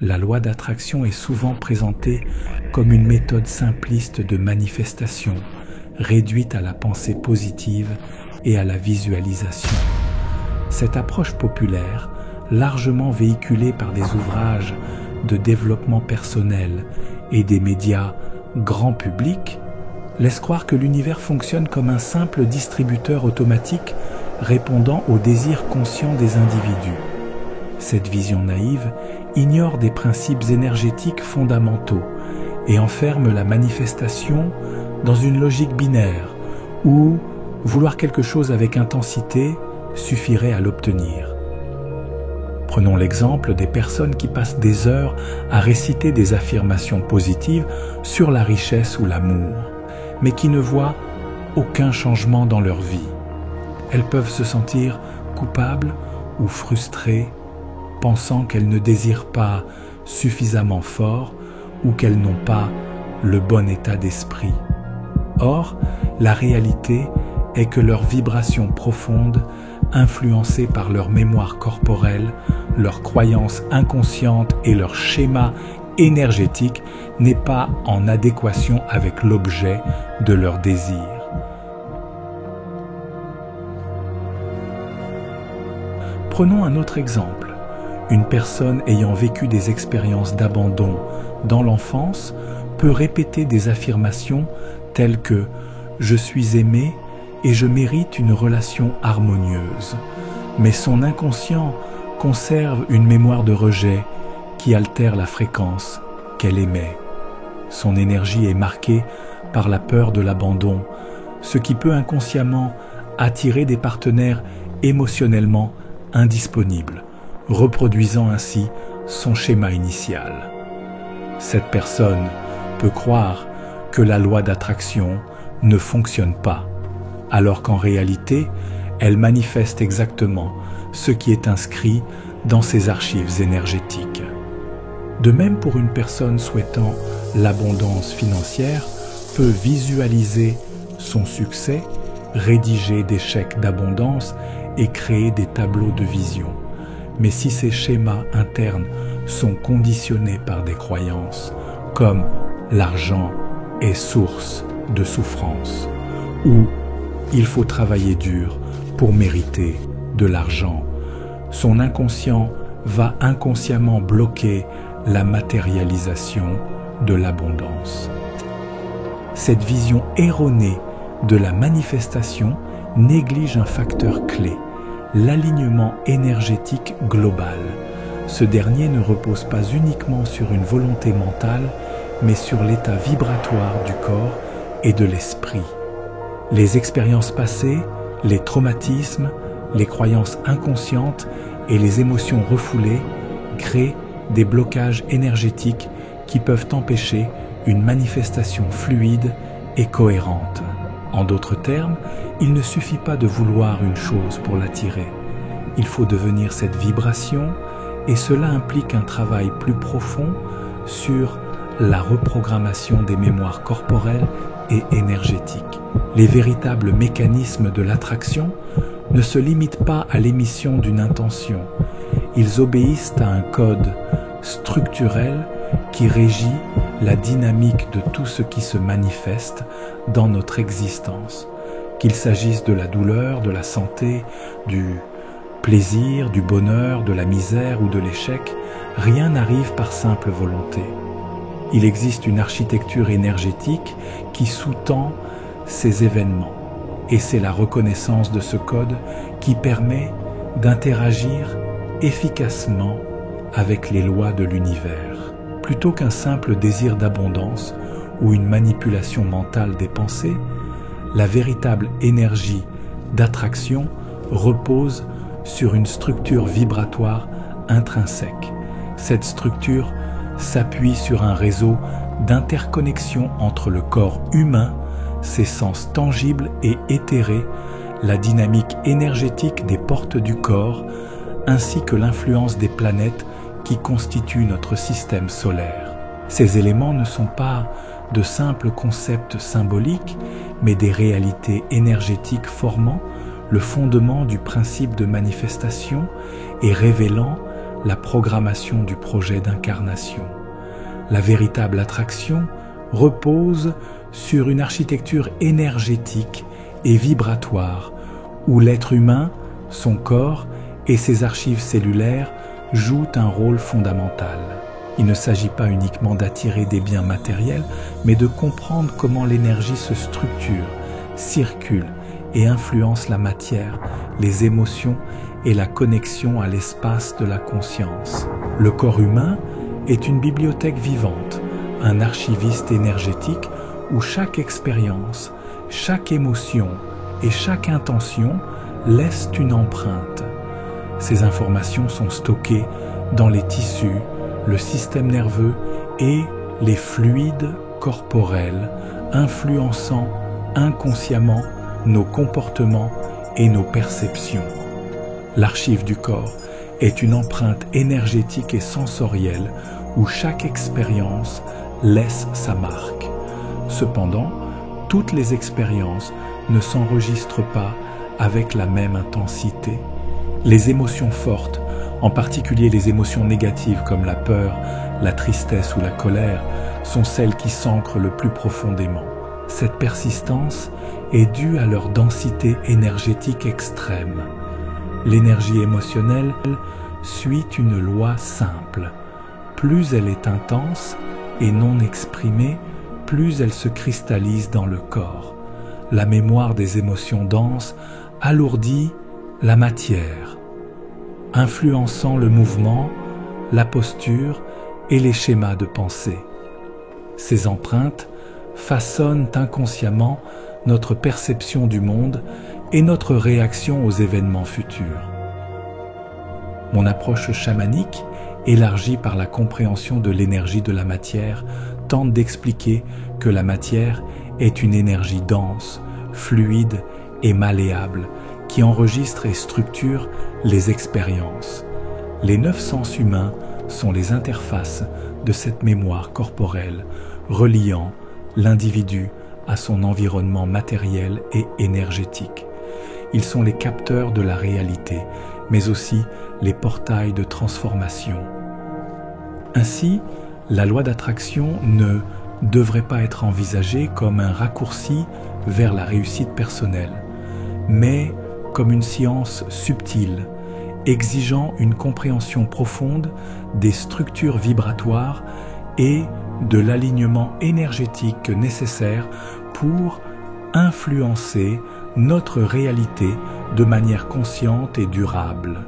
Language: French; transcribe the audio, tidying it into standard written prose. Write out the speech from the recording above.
La loi d'attraction est souvent présentée comme une méthode simpliste de manifestation, réduite à la pensée positive et à la visualisation. Cette approche populaire, largement véhiculée par des ouvrages de développement personnel et des médias grand public, laisse croire que l'univers fonctionne comme un simple distributeur automatique répondant aux désirs conscients des individus. Cette vision naïve ignore des principes énergétiques fondamentaux et enferme la manifestation dans une logique binaire où vouloir quelque chose avec intensité suffirait à l'obtenir. Prenons l'exemple des personnes qui passent des heures à réciter des affirmations positives sur la richesse ou l'amour, mais qui ne voient aucun changement dans leur vie. Elles peuvent se sentir coupables ou frustrées, pensant qu'elles ne désirent pas suffisamment fort ou qu'elles n'ont pas le bon état d'esprit. Or, la réalité est que leur vibration profonde, influencée par leur mémoire corporelle, leurs croyances inconscientes et leur schéma énergétique, n'est pas en adéquation avec l'objet de leur désir. Prenons un autre exemple. Une personne ayant vécu des expériences d'abandon dans l'enfance peut répéter des affirmations telles que « Je suis aimé et je mérite une relation harmonieuse », mais son inconscient conserve une mémoire de rejet qui altère la fréquence qu'elle émet. Son énergie est marquée par la peur de l'abandon, ce qui peut inconsciemment attirer des partenaires émotionnellement indisponibles, reproduisant ainsi son schéma initial. Cette personne peut croire que la loi d'attraction ne fonctionne pas, alors qu'en réalité, elle manifeste exactement ce qui est inscrit dans ses archives énergétiques. De même, pour une personne souhaitant l'abondance financière, peut visualiser son succès, rédiger des chèques d'abondance et créer des tableaux de vision. Mais si ces schémas internes sont conditionnés par des croyances comme l'argent est source de souffrance ou il faut travailler dur pour mériter de l'argent, son inconscient va inconsciemment bloquer la matérialisation de l'abondance. Cette vision erronée de la manifestation néglige un facteur clé, l'alignement énergétique global. Ce dernier ne repose pas uniquement sur une volonté mentale, mais sur l'état vibratoire du corps et de l'esprit. Les expériences passées, les traumatismes, les croyances inconscientes et les émotions refoulées créent des blocages énergétiques qui peuvent empêcher une manifestation fluide et cohérente. En d'autres termes, il ne suffit pas de vouloir une chose pour l'attirer. Il faut devenir cette vibration et cela implique un travail plus profond sur la reprogrammation des mémoires corporelles et énergétiques. Les véritables mécanismes de l'attraction ne se limitent pas à l'émission d'une intention. Ils obéissent à un code structurel qui régit la dynamique de tout ce qui se manifeste dans notre existence. Qu'il s'agisse de la douleur, de la santé, du plaisir, du bonheur, de la misère ou de l'échec, rien n'arrive par simple volonté. Il existe une architecture énergétique qui sous-tend ces événements, et c'est la reconnaissance de ce code qui permet d'interagir efficacement avec les lois de l'univers. Plutôt qu'un simple désir d'abondance ou une manipulation mentale des pensées, la véritable énergie d'attraction repose sur une structure vibratoire intrinsèque. Cette structure s'appuie sur un réseau d'interconnexion entre le corps humain, ses sens tangibles et éthérés, la dynamique énergétique des portes du corps, ainsi que l'influence des planètes qui constituent notre système solaire. Ces éléments ne sont pas de simples concepts symboliques, mais des réalités énergétiques formant le fondement du principe de manifestation et révélant la programmation du projet d'incarnation. La véritable attraction repose sur une architecture énergétique et vibratoire où l'être humain, son corps et ses archives cellulaires jouent un rôle fondamental. Il ne s'agit pas uniquement d'attirer des biens matériels, mais de comprendre comment l'énergie se structure, circule et influence la matière, les émotions et la connexion à l'espace de la conscience. Le corps humain est une bibliothèque vivante, un archiviste énergétique où chaque expérience, chaque émotion et chaque intention laissent une empreinte. Ces informations sont stockées dans les tissus, le système nerveux et les fluides corporels, influençant inconsciemment nos comportements et nos perceptions. L'archive du corps est une empreinte énergétique et sensorielle où chaque expérience laisse sa marque. Cependant, toutes les expériences ne s'enregistrent pas avec la même intensité. Les émotions fortes, en particulier les émotions négatives comme la peur, la tristesse ou la colère, sont celles qui s'ancrent le plus profondément. Cette persistance est due à leur densité énergétique extrême. L'énergie émotionnelle suit une loi simple. Plus elle est intense et non exprimée, plus elle se cristallise dans le corps. La mémoire des émotions denses alourdit la matière, influençant le mouvement, la posture et les schémas de pensée. Ces empreintes façonnent inconsciemment notre perception du monde et notre réaction aux événements futurs. Mon approche chamanique, élargie par la compréhension de l'énergie de la matière, tente d'expliquer que la matière est une énergie dense, fluide et malléable qui enregistre et structure les expériences. Les 9 sens humains sont les interfaces de cette mémoire corporelle, reliant l'individu à son environnement matériel et énergétique. Ils sont les capteurs de la réalité, mais aussi les portails de transformation. Ainsi, la loi d'attraction ne devrait pas être envisagée comme un raccourci vers la réussite personnelle, mais comme une science subtile, exigeant une compréhension profonde des structures vibratoires et de l'alignement énergétique nécessaire pour influencer notre réalité de manière consciente et durable.